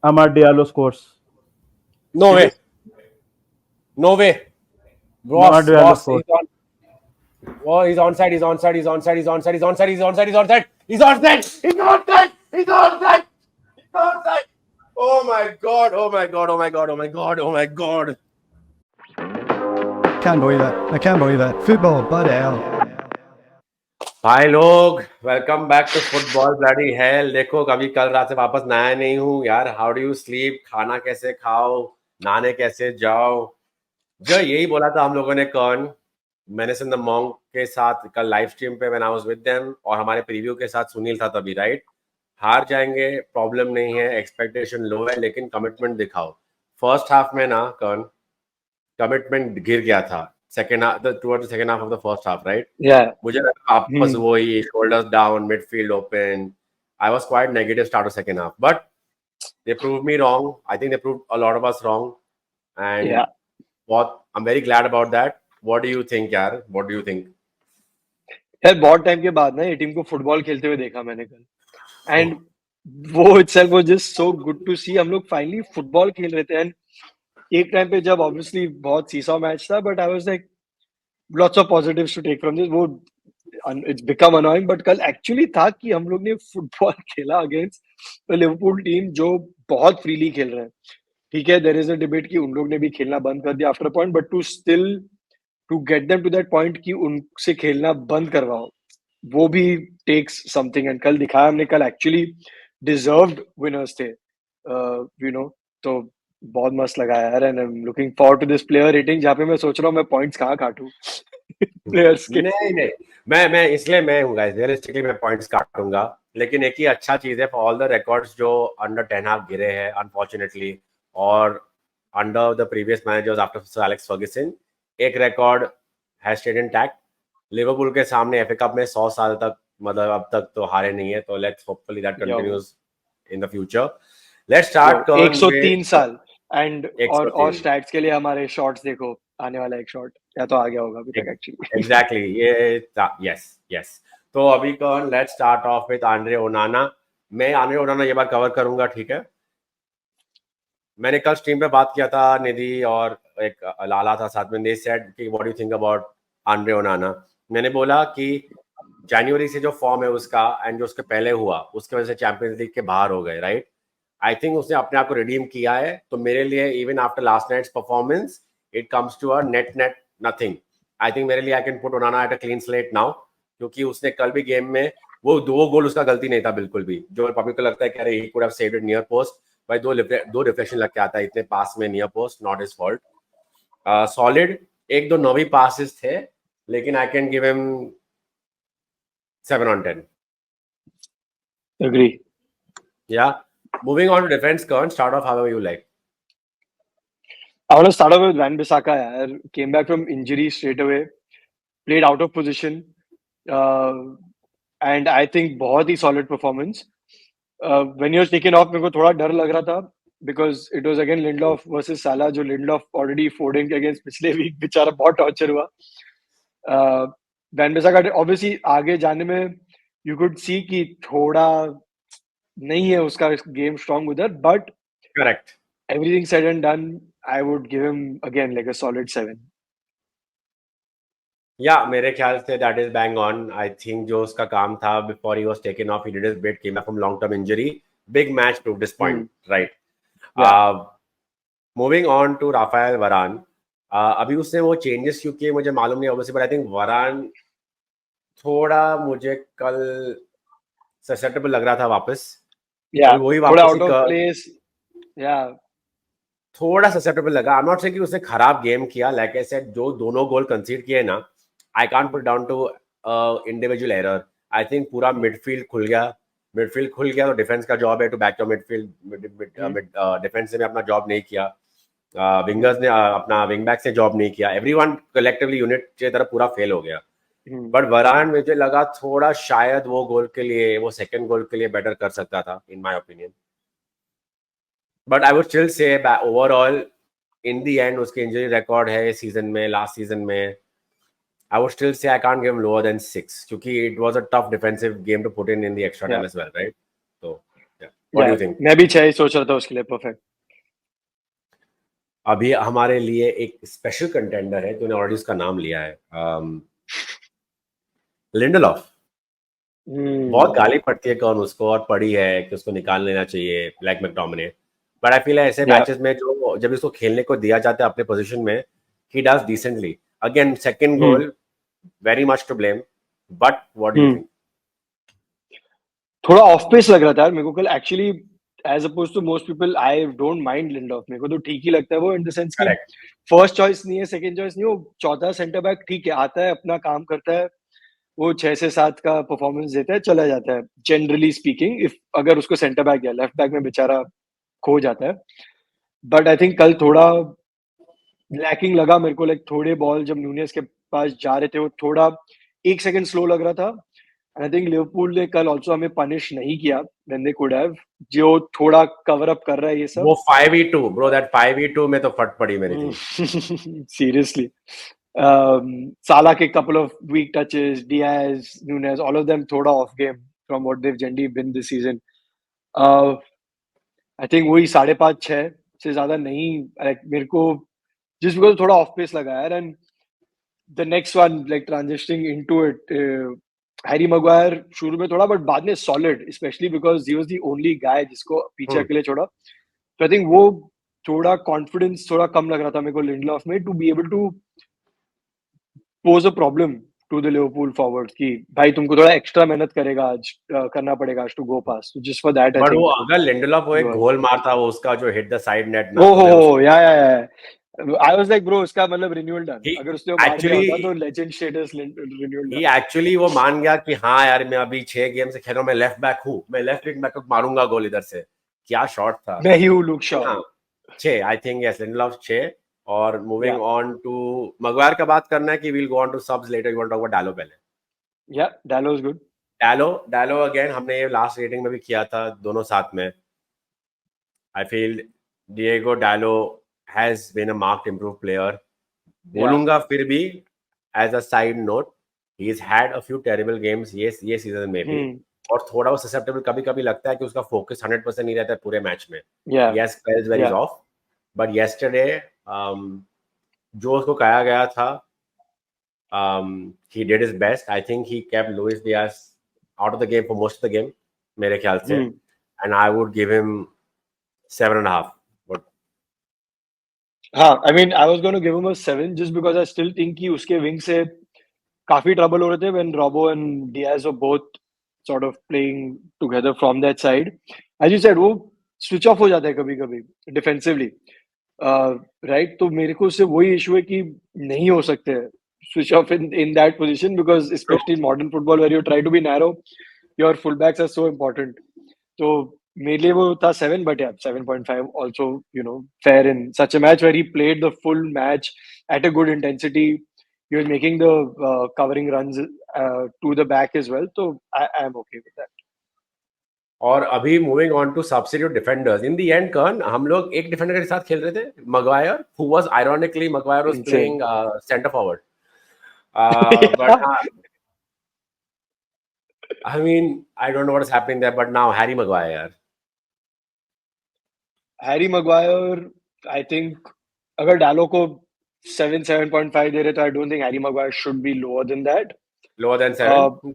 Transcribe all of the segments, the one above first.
Amad Diallo scores. No way. Serious? No way. Amad Boss, Diallo boss, scores. he's on. Oh, he's onside, he's onside, he's onside, he's onside, he's onside, he's onside, he's onside, he's onside, he's onside, he's onside, he's onside. Oh my god, oh my god, oh my god, oh my god, oh my god. Can't believe it. I can't believe it. Football, bloody hell. भाई लोग, welcome back to football bloody hell. देखो, कभी कल रात से वापस नहाया नहीं हूँ यार। How do you sleep? खाना कैसे खाओ? नहाने कैसे जाओ? जो यही बोला था हम लोगों ने कौन मैंने इन द मॉन्ग के साथ कल लाइव स्ट्रीम पे when I was with them, और हमारे प्रीव्यू के साथ सुनील था तभी, राइट? हार जाएंगे, प्रॉब्लम नहीं है, एक्सपेक्टेशन लो है, लेकिन कमिटमेंट दिखाओ। फर्स्ट हाफ में ना कौन कमिटमेंट गिर गया था। Second half, towards the second half of the first half, right? Yeah. मुझे लगा आपस वही shoulders down, midfield open. I was quite negative start of second half, but they proved me wrong. I think they proved a lot of us wrong, and Yeah. I'm very glad about that. What do you think, यार? What do you think? यार बहुत time के बाद ना ये team को football खेलते हुए देखा मैंने कल, एंड वो itself was just so good to see. हम लोग फाइनली फुटबॉल खेल रहे थे, एंड एक टाइम पे जब ऑब्वियसली बहुत सीसॉ मैच था, but I was like lots of positives to take from this. वो इट्स बिकम अनोइंग, बट कल एक्चुअली था कि हम लोग ने फुटबॉल खेला अगेंस्ट लिवरपूल टीम जो बहुत फ्रीली खेल रहे हैं। ठीक है, देयर इज अ डिबेट कि उन लोग ने भी खेलना बंद कर दिया after a point, but to get them to that point कि उनसे खेलना बंद करवाओ, वो भी टेक्स समथिंग। एंड कल दिखाया हमने, कल एक्चुअली डिजर्व्ड विनर्स थे, तो बहुत मस्त लगा यार। And I am looking forward to this player rating, जहाँ पे मैं सोच रहा हूँ मैं पॉइंट्स कहाँ काटूं प्लेयर्स के। नहीं नहीं, मैं इसलिए मैं हूँ गाइस, रियलिस्टिकली मैं पॉइंट्स काटूंगा, लेकिन एक ही अच्छा चीज है फॉर ऑल द रिकॉर्ड्स जो अंडर 10 हाफ गिरे हैं अनफॉर्चुनेटली, और under the previous managers after sir Alex Ferguson, एक record has stayed intact. Liverpool के सामने एफए कप में 100 साल तक, मतलब अब तक तो हारे नहीं है, तो let's hopefully that continues in the future. Let's start turn 103 साल। एंड और 103 स्टैट्स के लिए हमारे शॉट्स देखो, आने वाला एक शॉट या तो आ गया होगा अभी तक एक्चुअली। एग्जैक्टली, ये यस यस। तो अभी कौन, let's start of with Andre ओनाना। मैं आंद्रे ओनाना ये बार कवर करूंगा, ठीक है? मैंने कल स्ट्रीम पे बात किया था, निधि और एक लाला था साथ में, दे सेड कि what do you think about Andre ओनाना। मैंने बोला कि जनवरी से जो फॉर्म है उसका, एंड जो उसके पहले हुआ, उसकी वजह से चैंपियंस लीग के बाहर हो गए, राइट? आई थिंक उसने अपने आप को रिडीम किया है, तो मेरे लिए even after last night's performance it comes to a net net nothing. I think मेरे लिए I can put Onana at a clean slate now, क्योंकि उसने कल भी गेम में वो दो गोल उसका गलती नहीं था बिल्कुल भी, जो पब्लिक को लगता है कि अरे he could have saved it near post. भाई दो रिफ्लेक्शन लग के आता है इतने पास में near post, not his fault. Solid, एक दो नौवीं पासेस थे, लेकिन I can give him 7 on 10. Agree. Yeah. Moving on to defense, Kern, start off however you like. I want to start off with Van Bissaka. Yaar. Came back from injury straight away, played out of position, and I think बहुत ही solid performance. When he was taken off, मेरे को थोड़ा डर लग रहा था because it was again Lindelof versus Salah, जो Lindelof already Foden के against पिछले week बेचारा बहुत torture हुआ. Van Bissaka obviously आगे जाने में you could see कि थोड़ा नहीं है उसका game strong उधर, but Correct. everything said and done, I would give him again like a solid 7. Yeah, मेरे ख्याल से that is bang on. I think जो उसका काम था before he was taken off, he did his bit, came back from long-term injury. Big match proved this point, right? Yeah. Moving on to Rafael Varane. अभी उसने वो changes क्यों किए मुझे मालूम नहीं obviously, but I think Varane थोड़ा मुझे कल susceptible लग रहा था वापस। Yeah. वही थोड़ा वापस out of place. Yeah. थोड़ा ससेप्टेबल लगा। आई एम नॉट सेइंग कि उसने खराब गेम किया, लाइक आई सेड जो दोनों गोल कंसीड किए ना, I can't put down to individual error. I think पूरा मिडफील्ड खुल गया तो डिफेंस का जॉब है to back your midfield. Defence ने अपना जॉब नहीं किया, विंगर्स ने अपना विंग बैक से जॉब नहीं किया, एवरीवन कलेक्टिवली यूनिट की तरह पूरा फेल हो गया। बट वरान मुझे लगा थोड़ा शायद वो गोल के लिए, वो सेकंड गोल के लिए बेटर कर सकता था in my opinion. But I would still say overall in the end उसके इंजरी रिकॉर्ड है सीजन में, लास्ट सीजन में, I would still say I can't give him lower than 6, क्योंकि it was a tough defensive game to put in the extra time as well, right? तो What do you think? मैं भी 6 ही सोच रहा था उसके लिए. Perfect. अभी हमारे लिए एक स्पेशल कंटेंडर है, तूने ऑलरेडी उसका नाम लिया है, लिंडलॉफ. बहुत गाली पड़ती है कौन उसको, और पड़ी है कि उसको निकाल लेना चाहिए like McTominay. But I feel ऐसे Yeah. मैचेस में जो जब इसको खेलने को दिया जाता है अपने पोजीशन में, he does decently. Again second goal, very much to blame. But what do you think? थोड़ा ऑफ पेस लग रहा था यार मेरे को कल actually. As oppose to most people I don't mind Lindelof. मेरे को तो ठीक ही लगता है वो, इन द सेंस कि करेक्ट. फर्स्ट चॉइस नहीं है, सेकंड चॉइस नहीं, वो चौथा सेंटर बैक ठीक है, आता है अपना काम करता है, वो 6 से 7 का परफॉर्मेंस देता है, चला जाता है जनरली स्पीकिंग. इफ अगर उसको सेंटर बैक या लेफ्ट बैक में बेचारा खो जाता है. बट आई थिंक कल थोड़ा लैकिंग लगा मेरे को. लाइक थोड़े बॉल जब न्यूनेस के पास जा रहे थे वो थोड़ा 1 सेकंड स्लो लग रहा था. आई थिंक लिवरपूल ने कल ऑल्सो हमें पनिश नहीं किया व्हेन दे कुड हैव, जो थोड़ा कवर अप कर रहा है ये सब. वो 5v2 ब्रो, दैट 5v2 में तो फट पड़ी मेरी थी. Seriously. Salah के couple of weak touches, Diaz, Nunez, all of them थोड़ा off game from what they've generally been this season. I think वही 5.5-6 से ज्यादा नहीं. Like मेरे को just because थोड़ा off pace लगा यार. And the next one, like transitioning into it, Harry Maguire शुरू में थोड़ा, बट बाद में solid, especially because he was the only guy जिसको पीछे अकेले छोड़ा. तो I think वो थोड़ा कॉन्फिडेंस थोड़ा कम लग रहा था मेरे को लिंडलॉफ में, to be able to pose a problem to the Liverpool forward कि भाई तुमको थोड़ा एक्स्ट्रा मेहनत करेगा आज, करना पड़ेगा आज to go pass. Just for that I but think. वो अगर लिंडलॉफ वो एक गोल मारता, वो उसका जो हिट द साइड नेट ना, ओहो या आई वाज लाइक ब्रो उसका मतलब रिन्यूअल डन. अगर उसने वो मार दिया एक्चुअली होता तो लेजेंड स्टेटस रिन्यूअल ही डन. एक्चुअली वो मान गया कि हाँ यार मैं अभी 6 गेम से खेल रहा हूँ, मैं लेफ्ट बैक हूँ, मैं लेफ्ट विंग बैक मारूंगा गोल इधर से. क्या शॉट था. मैं ही हूँ लुक शॉ. हाँ 6 आई थिंक, यस लिंडलॉफ 6. और मूविंग ऑन टू मगवायर का बात करना है कि we'll go on to subs later. You want to talk about Dalot पहले. या डालो इज गुड. डालो अगेन हमने ये लास्ट रेटिंग में भी किया था दोनों साथ में. I feel Diego Dalot has been a marked improve player. बोलूंगा फिर भी as a side note, he has had a few terrible games ये सीजन में भी. और थोड़ा वो ससेप्टेबल कभी-कभी लगता है कि उसका फोकस 100% नहीं रहता है पूरे मैच में. Yes spells very of. But yesterday जो उसको कहा गया था, he did his best. I think he kept Luis Diaz out of the game for most of the game, मेरे ख्याल से. And I would give him 7.5. But हाँ, I mean, I was going to give him a 7 just because I still think कि उसके wing से काफी trouble हो रहे थे when Robbo and Diaz were both sort of playing together from that side. As you said, वो switch off हो जाता है कभी-कभी defensively, right? तो मेरे को उससे वही issue है कि नहीं हो सकते switch off in that position, because especially in modern football where you try to be narrow, your fullbacks are so important. तो मेरे लिए वो था 7, but yeah, 7.5 also, you know, fair in such a match where he played the full match at a good intensity. He was making the covering runs to the back as well. So I am okay with that. और अभी moving on to substitute defenders. In the end कर्ण हम लोग एक defender के साथ खेल रहे थे, Maguire, who was ironically Maguire was playing centre forward. But I mean, I don't know what is happening there, but now Harry Maguire. Harry Maguire, I think अगर डालो को 7.5 दे रहे तो I don't think Harry Maguire should be lower than that. Lower than 7?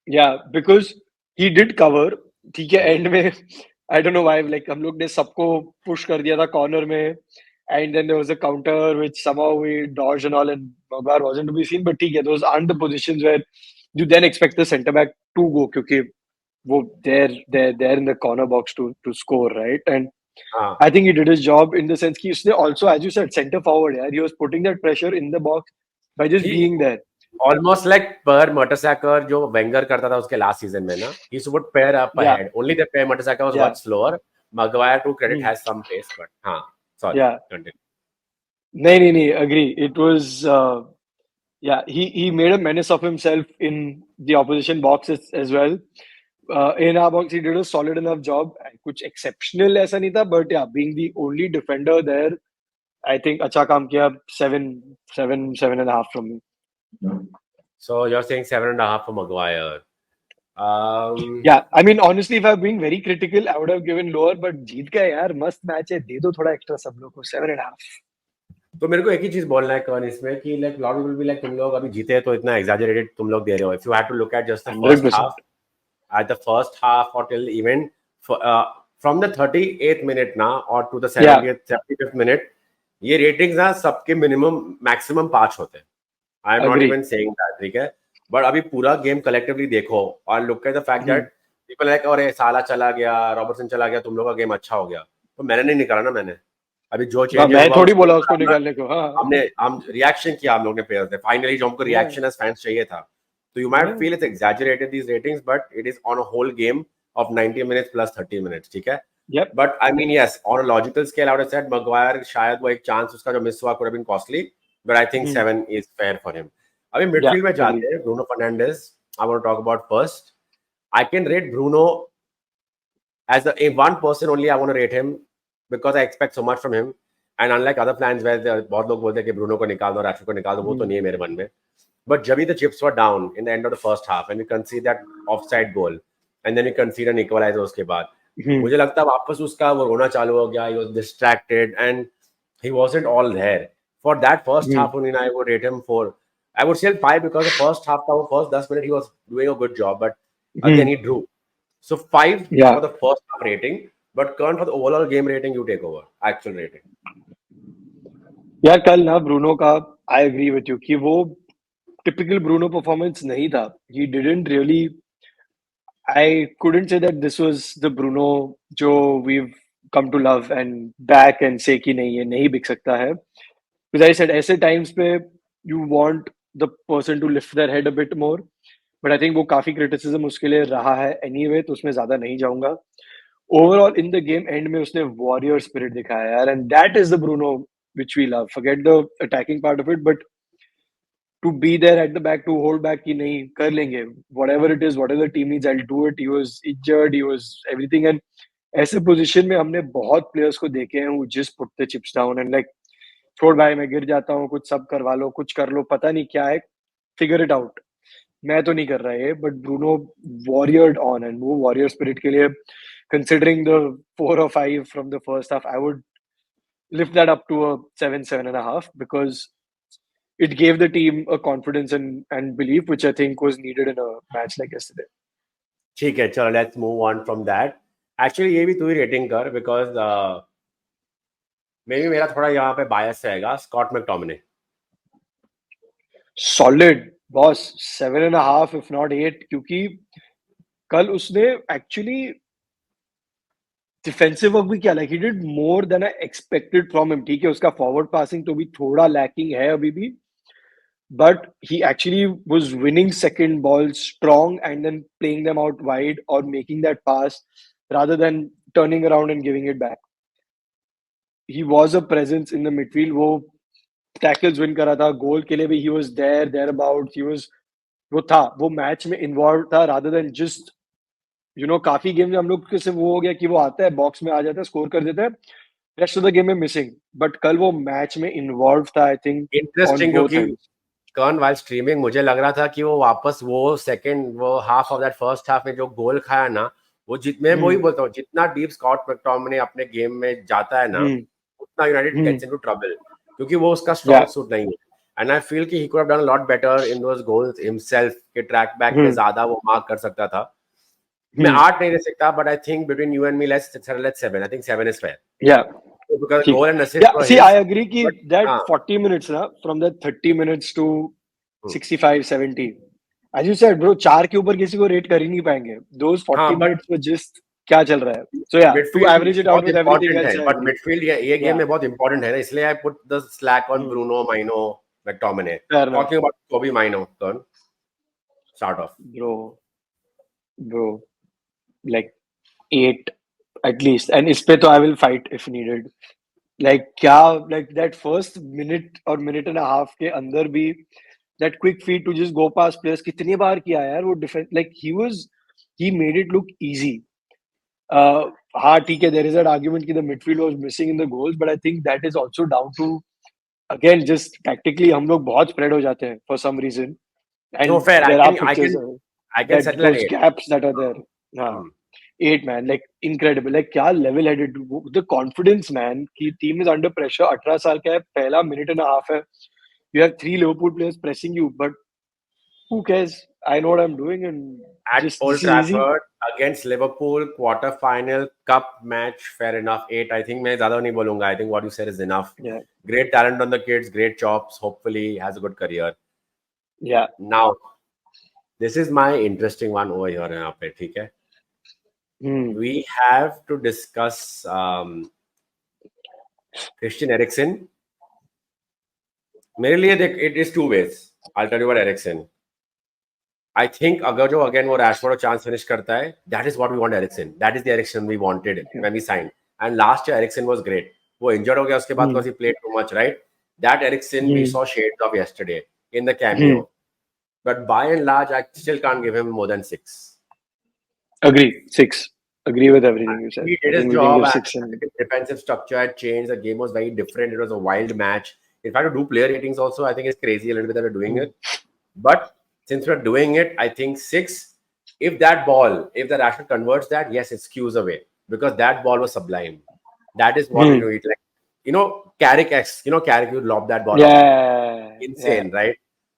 Yeah, because he did cover. ठीक है, and में I don't know why, like हम लोग ने सबको पुश कर दिया था कॉर्नर में, and then there was a counter which somehow we dodged and all, and Maguire wasn't to be seen. But ठीक है, those aren't the positions where you then expect the centre back to go, क्योंकि वो they're in the corner box to score, right? And I think he did his job in the sense कि उसने also, as you said, centre forward, yeah, he was putting that pressure in the box by just being there. Almost like Per Mertesacker जो Wenger करता था उसके last season में ना, he used to put pair up ahead. Only that Per Mertesacker was much slower. Maguire, to credit, has some pace, but sorry. Continue. नहीं, agree. It was he made a menace of himself in the opposition box as well. In our box, he did a solid enough job. कुछ exceptional ऐसा नहीं था, but yeah, being the only defender there, I think अच्छा काम किया. 7.5 from me. So you're saying 7.5 for Maguire? Yeah, I mean, honestly, if I'm being very critical, I would have given lower, but जीत गए यार, मस्त match है, दे दो थोड़ा extra सब लोग को, 7.5. तो मेरे को एक ही चीज बोलना है कौन इसमें कि like lot will be like तुम लोग अभी जीते तो इतना एग्जैजरेटेड तुम लोग दे रहे हो. If you have to look at just the first 100%. Half, at the first half or till even from the 38th minute now or to the 70th 75th minute, ये रेटिंग्स ना सबके मिनिमम मैक्सिमम 5 होते हैं. I am not Agree. Even saying that, ठीक है. But अभी पूरा game collectively देखो और look at the fact that people like अरे साला चला गया, रॉबर्टसन चला गया, तुम लोग का गेम अच्छा हो गया. तो मैंने नहीं निकाला ना, मैंने अभी जो हाँ, चेंज मैं थोड़ी बोला उसको निकालने को. हाँ, हम रिएक्शन किया हम लोग ने प्लेयर्स ने फाइनली, जो हमको रिएक्शन एज फैंस चाहिए था. So you might feel it's exaggerated these ratings, but it is on a whole game of 90 minutes plus 30 minutes, ठीक है. Yep. But I mean, yes, on a logical scale, I would have said Maguire शायद वो एक chance उसका जो miss हुआ could have been costly, but I think 7 is fair for him. अभी midfield में जाते हैं. Bruno Fernandes, I want to talk about first. I can rate Bruno as a one person only. I want to rate him because I expect so much from him. And unlike other plans where बहुत लोग बोलते हैं कि Bruno को निकाल दो, Rashford को निकाल दो, वो तो नहीं है मेरे मन में. But Javi, the chips were down in the end of the first half, and we concede that offside goal, and then we concede an equalizer उसके बाद. मुझे लगता है वापस उसका वो रोना चालू हो गया. He was distracted and he wasn't all there. For that first half only, I would rate him 4. I would say 5 because the first half, the first 10 minutes, he was doing a good job, but again he drew. So 5 for the first half rating, but Kern for the overall game rating, you take over. Actual rating. यार कल ना Bruno का, I agree with you कि वो typical Bruno performance नहीं था. He didn't really. I couldn't say that this was the Bruno जो we've come to love and back and say कि नहीं, ये नहीं बिक सकता है. Because I said ऐसे times पे you want the person to lift their head a bit more. But I think वो काफी criticism उसके लिए रहा है anyway, तो उसमें ज्यादा नहीं जाऊंगा. Overall in the game end में उसने warrior spirit दिखाया यार, and that is the Bruno which we love. Forget the attacking part of it, but to be there at the back, to hold back कि नहीं कर लेंगे, whatever it is, whatever the team needs, I'll do it. He was injured, he was everything, and ऐसे position में हमने बहुत players को देखे हैं who just put the chips down and like छोड़ भाई मैं गिर जाता हूँ, कुछ सब करवा लो, कुछ कर लो, पता नहीं क्या है, figure it out. मैं तो नहीं कर रहा है, but Bruno warriored on, and वो warrior spirit के लिए, considering the 4 or 5 from the first half, I would lift that up to a 7.5 because it gave the team a confidence and belief which I think was needed in a match like yesterday. ठीक है, चलो let's move on from that. Actually ये भी तू ही rating कर because maybe मेरा थोड़ा यहाँ पे bias रहेगा. Scott McTominay. Solid boss, 7.5 if not 8 क्योंकि कल उसने actually defensive work भी किया. Like he did more than I expected from him. ठीक है, उसका forward passing तो भी थोड़ा lacking है अभी भी. But he actually was winning second balls strong and then playing them out wide or making that pass rather than turning around and giving it back. He was a presence in the midfield. वो tackles win करा था, goal के लिए भी he was there, thereabouts. He was वो match में involved था rather than just काफी गेम में हम लोग सिर्फ वो हो गया कि वो आता है बॉक्स में आ जाता है, स्कोर कर देता है, रेस्ट ऑफ द गेम में मिसिंग. बट कल वो मैच में इन्वॉल्व था. आई थिंक इंटरेस्टिंग क्योंकि कॉर्न वाइल स्ट्रीमिंग मुझे लग रहा था कि वो वापस वो सेकंड वो half of that first half में जो गोल खाया ना, वो मैं वही बोलता हूँ, जितना डीप स्कॉट मैकटोमिने अपने गेम में जाता है ना, उतना यूनाइटेड गेट्स इनटू ट्रबल क्योंकि वो उसका स्ट्रॉन्ग सूट नहीं है. एंड आई फील कि he could have done a lot better in those goals himself के ट्रैक बैक पे ज्यादा वो मार्क कर सकता था. मैं 8 नहीं दे सकता, but I think between you and me let's 7. I think 7 is fair. या because goal and assist see I agree कि that 40 minutes ना from that 30 minutes to 65 70 as you said bro, 4 के ऊपर किसी को रेट कर ही नहीं पाएंगे. those 40 minutes were just क्या चल रहा है. So yeah, to average it out with everything else, but midfield ये गेम में बहुत important है ना, इसलिए I put the slack on Bruno, Maino, McTominay. Talking about Kobe Maino, turn start off. Bro like 8 at least, and इस पे तो I will fight if needed. Like क्या, like that first minute or minute and a half के अंदर भी that quick feed to just go past players कितनी बार किया यार वो defense. Like he made it look easy. हाँ ठीक है, there is that argument कि the midfield was missing in the goals, but I think that is also down to again just tactically हम लोग बहुत spread हो जाते हैं for some reason. And no fair, I can that settle at those 8. gaps that are there. Hmm. 8 man, like incredible. Like क्या level headed, the confidence man कि team is under pressure. 18 साल का है, पहला minute and a half है. You have 3 Liverpool players pressing you, but who cares? I know what I'm doing, and At just Old this is easy. Trafford against Liverpool, quarter-final cup match, fair enough. 8, I think मैं ज़्यादा नहीं बोलूँगा. I think what you said is enough. Yeah, Great talent on the kids, great chops. Hopefully, has a good career. yeah. Now, this is my interesting one over here. यहाँ पे, ठीक है? Hmm. We have to discuss Christian Eriksen. मेरे लिए देख, it is two ways. I'll tell you about Eriksen. I think अगर जो again वो Rashford chance finish करता है, that is what we want Eriksen. That is the Eriksen we wanted when we signed. And last year Eriksen was great. वो injured हो गया उसके बाद because he played too much, right? That Eriksen we saw shades of yesterday in the cameo. But by and large, I still can't give him more than 6. Agree. 6. Agree with everything you said. He did I his think we can job. give And 6 and his defensive structure had changed. The game was very different. It was a wild match. In fact, to do player ratings also, I think it's crazy a little bit that we're doing it. But since we're doing it, I think 6. If the Rashford converts that, yes, it skews away because that ball was sublime. That is what it like. Carrick would lob that ball out. yeah, Insane, right?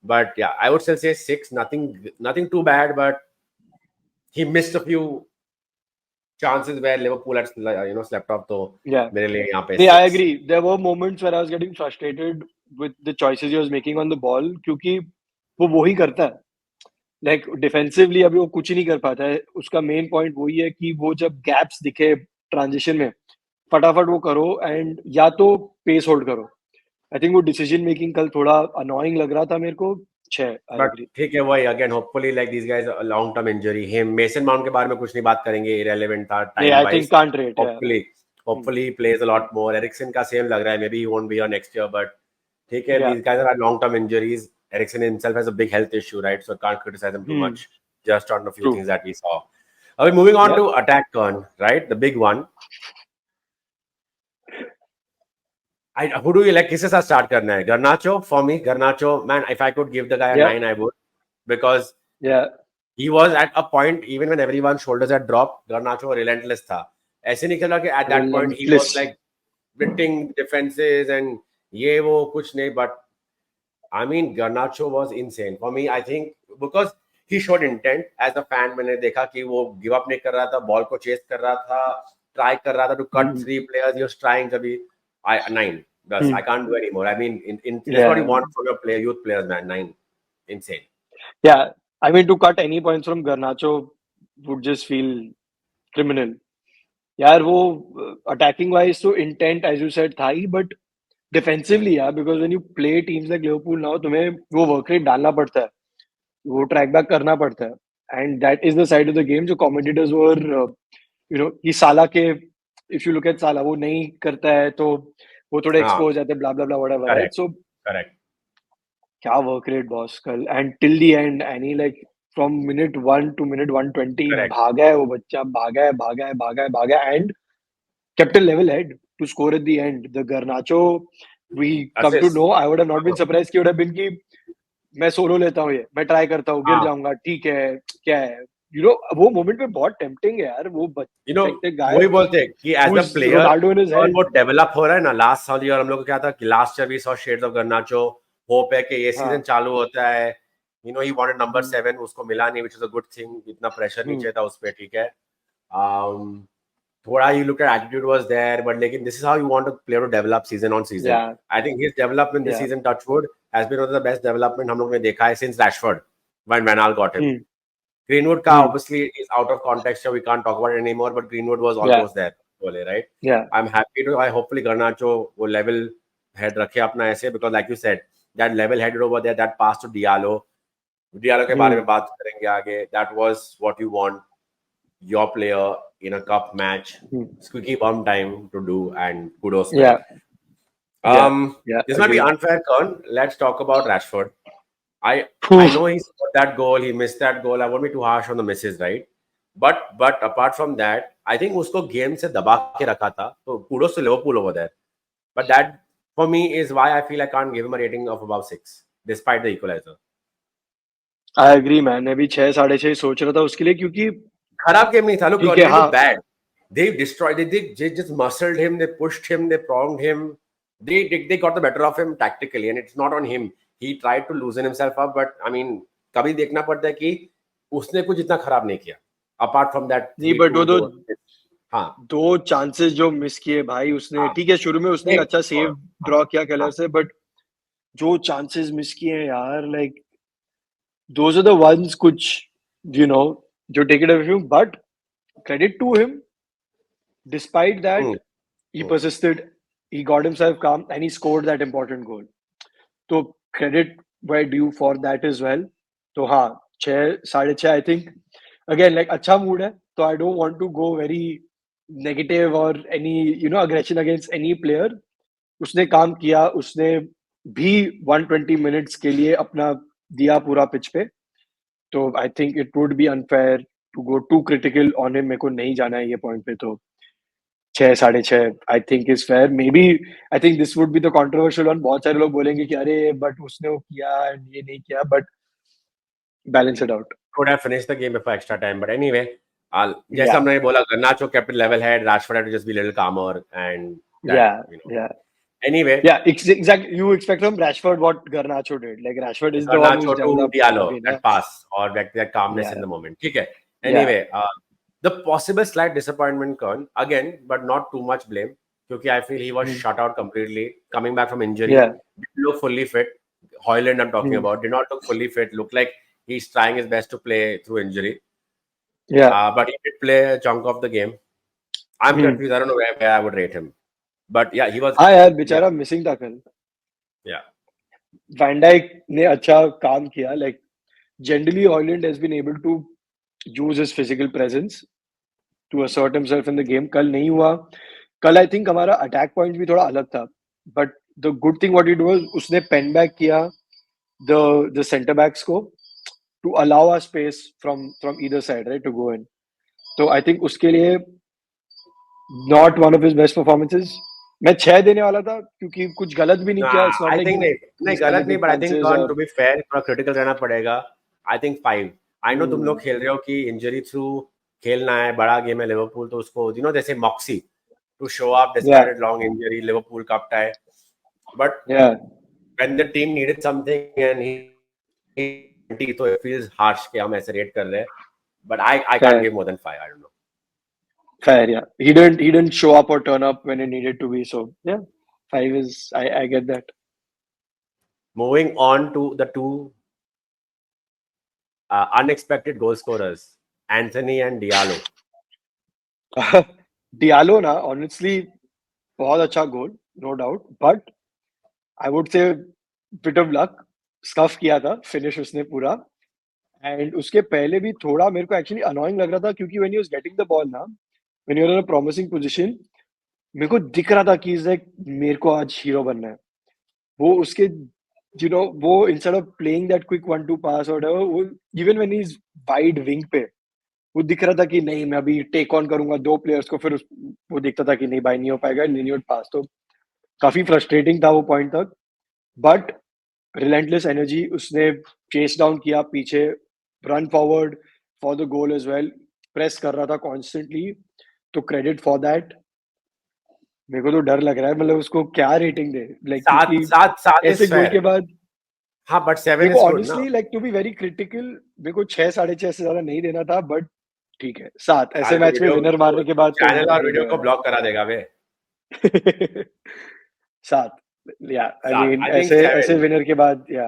But yeah, I would still say 6. Nothing too bad, but he missed a few chances where Liverpool had slept off. So yeah. मेरे लिए यहाँ पे Yeah, I 6. agree. There were moments where I was getting frustrated with the choices he was making on the ball क्योंकि वो ही करता है. Like defensively अभी वो कुछ ही नहीं कर पाता है. उसका main point वही है कि वो जब gaps दिखे transition में, फटाफट वो करो and या तो pace hold करो. I think वो decision making कल थोड़ा annoying लग रहा था मेरे को. 6, I But agree. ठीक है वही again hopefully like these guys a long term injury. Him Mason Mount के बारे में कुछ नहीं बात करेंगे. Irrelevant था time Yeah, I wise. think can't rate. Yeah. Hopefully he plays a lot more. Eriksen का same लग रहा है. Maybe he won't be here next year, but ठीक है. Yeah. These guys have had long term injuries. Eriksen himself has a big health issue, right? So I can't criticize him too much. Just on a few True. things that we saw. Are we moving on Yeah. to attack turn, right? The big one. Who do you like? किसके साथ start करना है? Garnacho for me. Garnacho, man. If I could give the guy a Yeah. 9, I would, because Yeah. he was at a point even when everyone's shoulders had dropped. Garnacho relentless था. ऐसे नहीं खेला कि at that point he was Relentless. like splitting defenses and ये वो कुछ नहीं. But I mean, Garnacho was insane for me. I think because he showed intent as a fan. मैंने देखा कि वो give up नहीं कर रहा था, ball को chase कर रहा था, try कर रहा था to cut 3 players. He was trying to be 9. Bas, I can't do anymore. I mean, that's what you want from your youth players, man. 9, insane. Yeah, I mean to cut any points from Garnacho would just feel criminal. यार वो attacking wise तो intent as you said था ही, but defensively यार, because when you play teams like Liverpool now तुम्हें वो work rate डालना पड़ता है, वो track back करना पड़ता है, and that is the side of the game जो commentators were कि साला के, if you look at साला वो नहीं करता है तो वो थोड़े हाँ. expose जाते हैं, blah blah blah whatever, right? Correct. So Correct. क्या वर्क रेट बॉस कल, and till the end any like from minute 1 to minute 120 Correct. भागा है वो बच्चा, भागा है and kept a level head to score at the end. The Garnacho we come to Assist. know, I would have not been surprised कि would have been कि मैं solo लेता हूँ, ये मैं ट्राई करता हूँ, गिर हाँ. जाऊंगा, ठीक है, क्या है, वो मोमेंट में बहुत टेम्पटिंग है यार, वो वही बोलते हैं कि as a player Ronaldo in his own head. वो डेवलप हो रहा है ना. लास्ट साल ईयर हम लोग को क्या था कि last year we saw shades of Garnacho. Hope है कि ये सीजन चालू होता है. ही वांटेड नंबर 7, उसको मिला नहीं, which is a good thing. इतना प्रेशर नीचे था उस पे, ठीक है. थोड़ा you look at attitude was there, but लेकिन this is how you want a player to develop season on season. Yeah. I think his development this season, touchwood, has been one of the best development हम लोग ने देखा है since Rashford when Van Gaal got him. Greenwood का obviously is out of context, so we can't talk about it anymore, but Greenwood was almost there, right? Yeah. I'm happy to, I hopefully Garnacho वो level head रखे अपना ऐसे, because like you said, that level headed over there, that pass to Diallo के बारे में बात करेंगे आगे. That was what you want your player in a cup match. Squeaky bum time to do, and kudos. Yeah. This might be unfair, Kern. Let's talk about Rashford. I know he scored that goal, he missed that goal. I won't be too harsh on the misses, right? But apart from that, I think उसको game से दबा के रखा था. So kudos to Liverpool over there. But that for me is why I feel I can't give him a rating of above 6, despite the equalizer. I agree man, मैं भी 6 साढ़े 6 सोच रहा था उसके लिए, क्योंकि खराब गेम नहीं था. Look, ठीक है, didn't do हाँ bad. They destroyed. They just muscled him. They pushed him. They pronged him. They got the better of him tactically, and it's not on him. He tried to loosen himself up, but I mean, कभी देखना पड़ता है कि उसने कुछ इतना खराब नहीं किया. Apart from that नहीं, बट 3-2 वो तो जो हाँ 2 चांसेस जो मिस किए भाई उसने, ठीक है शुरू में उसने एक अच्छा सेव ड्रॉ किया कलर से, बट जो चांसेस मिस किए हैं यार, like those are the ones कुछ यू नो जो take it away from, but credit to him, despite that he persisted, he got himself calm, and he scored that important goal. तो credit where due for that as well. तो हाँ, 6 साढ़े 6 I think again like अच्छा mood है, तो I don't want to go very negative or any aggression against any player. उसने काम किया, उसने भी 120 मिनट्स के लिए अपना दिया पूरा पिच पे, तो I think it would be unfair to go to critical on him. मेरे को नहीं जाना है ये पॉइंट पे, तो 6 साढ़े 6 I think is fair. Maybe I think this would be the controversial one. बहुत सारे लोग बोलेंगे कि अरे बट उसने वो किया and ये नहीं किया, but balance it out. could have finished the game before extra time, but anyway, जैसे Yeah. हमने बोला, Garnacho kept it level head. Rashford had to just be a little calmer, and that, Yeah, you know. yeah, Anyway, yeah. Exactly. You expect from Rashford what Garnacho did. Like Rashford is the one who's Garnacho to developed. Diallo, अभी ना. that pass or that calmness Yeah, in the moment. ठीक है. yeah. Anyway, the possible slight disappointment, Kern, again, but not too much blame, because I feel he was Hmm. shut out completely, coming back from injury. Yeah. Didn't look fully fit. Hoyland, I'm talking Hmm. about, did not look fully fit. Looked like he's trying his best to play through injury. Yeah. But he did play a chunk of the game. I'm Hmm. confused. I don't know where I would rate him. But yeah, he was. हाँ यार, Yeah. बेचारा missing था कल. Yeah. Van Dyke ने अच्छा काम किया. Like generally Hojlund has been able to use his physical presence to assert himself in the game. कल नहीं हुआ. कल आई थिंक हमारा अटैक पॉइंट भी थोड़ा अलग था, but the good thing what he do was उसने पेन बैक किया द सेंटर बैक्स को to allow a space from either side, right, to go in. तो आई थिंक उसके लिए not one of his best performances. मैं 6 देने वाला था क्योंकि कुछ गलत भी नहीं किया. It's not I like think नहीं गलत नहीं, but I think Khan, to be fair, थोड़ा critical रहना पड़ेगा. I think 5. I know तुम लोग खेल रहे हो कि injury through खेलना है, बड़ा गेम है लिवरपूल, तो उसको जैसे Moxie to show up despite a long injury, Liverpool cup tie. But when the team needed something and he so it feels harsh कि हम ऐसे rate कर रहे हैं. But I can't give more than 5. I don't know. Fair, yeah. He didn't show up or turn up when it needed to be. So yeah, 5 is I get that. Moving on to the two unexpected goal scorers, Anthony and Diallo. Diallo ना honestly बहुत अच्छा गोल, no doubt. But I would say bit of luck. Scuff किया था finish उसने पूरा. And उसके पहले भी थोड़ा मेरे को एक्चुअली अनोइंग लग रहा था, क्योंकि when he was getting the ball ना, when you are in a promising position, मेरे को दिख रहा था कि इज लाइक मेरे को आज हीरो बनना है. वो उसके वो instead of playing that quick 1-2 पास और वो even when he is wide wing पे, वो दिख रहा था कि नहीं मैं अभी टेक ऑन करूंगा 2 प्लेयर्स को. फिर वो दिखता था कि नहीं भाई नहीं हो पाएगा, लिनियर पास. तो काफी फ्रस्ट्रेटिंग था वो पॉइंट तक. बट रिलेंटलेस एनर्जी, उसने चेस डाउन किया पीछे, run forward for the goal as well, press कर रहा था कॉन्स्टेंटली. तो क्रेडिट फॉर दैट. मेरे को तो डर लग रहा है, मतलब उसको क्या रेटिंग दे, लाइक क्योंकि ऐसे गोल के बाद. हाँ, but 7 मेरे is को good ना. Honestly like to be very critical, मेरे को 6 साढ़े 6 से ज्यादा नहीं देना था, बट ठीक है 7 ऐसे मैच में विनर मारने के बाद तो चैनल और वीडियो को ब्लॉक करा देगा वे. 7, या आई मीन I think ऐसे 7. विनर के बाद, या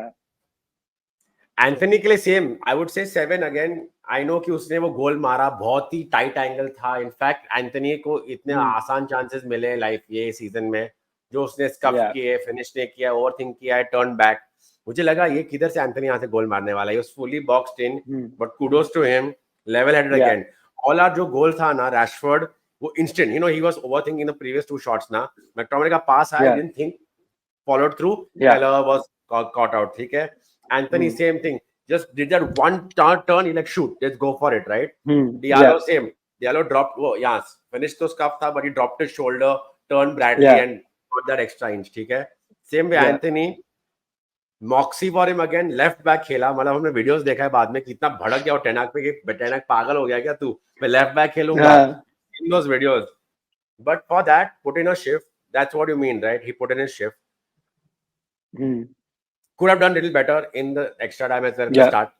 एंथनी के लिए same, I would say 7 again. I know कि उसने वो गोल मारा, बहुत ही टाइट एंगल था. इनफैक्ट एंथनी को इतने आसान चांसेस मिले लाइफ ये सीजन में, जो उसने स्कफ किए, फिनिश ने किया, ओवरथिंक किया है, टर्न बैक. मुझे लगा ये किधर से एंथनी यहाँ से गोल मारने वाला है. Fully boxed in, but kudos to him, level headed again. All are जो गोल था ना रैशफोर्ड, वो instant, he was overthinking in the previous 2 shots ना. मैकटोमिनी का पास आया, didn't think, followed through, Keller was caught out. ठीक है. Anthony, same thing. Just did that one turn, he like shoot, let's go for it, right? Diallo, same. Diallo dropped. Oh, yes, finished to scuff tha, but he dropped his shoulder, turned Bradley, and got that extra inch. ठीक है. Same way, Anthony. Moxie for him again, left back खेला, मतलब हमने videos देखा है बाद में कितना भड़क गया और टेनाक पे कि टेनाक पागल हो गया क्या तू, मैं लेफ्ट बैक खेलूंगा in those videos, but for that put in a shift, that's what you mean right, he put in his shift, could have done little better in the extra time as well at the start,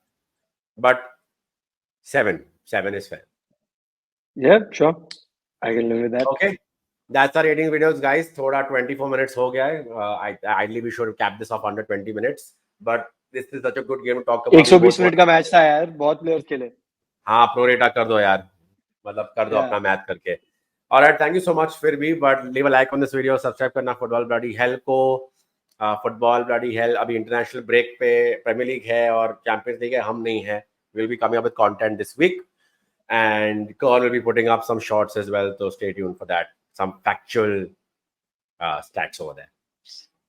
but 7 is fair. Yeah, sure. I can live with that. Okay, that's our rating videos guys. थोड़ा 24 minutes हो गया है. Ideally we should cap this off under 20 minutes, but this is such a good game to talk about. 120 minute का match था यार, बहुत players खेले. हाँ, प्रोरेटा कर दो यार, मतलब कर दो अपना मैथ करके. Alright, thank you so much फिर भी, but leave a like on this video, subscribe करना फुटबॉल ब्लडी हेल को. फुटबॉल ब्लडी हेल अभी इंटरनेशनल ब्रेक पे, प्रीमियर लीग है और चैंपियंस लीग है, हम नहीं है. We'll be coming up with content this week, and Kern will be putting up some shorts as well, so stay tuned for that. Some factual stats over there.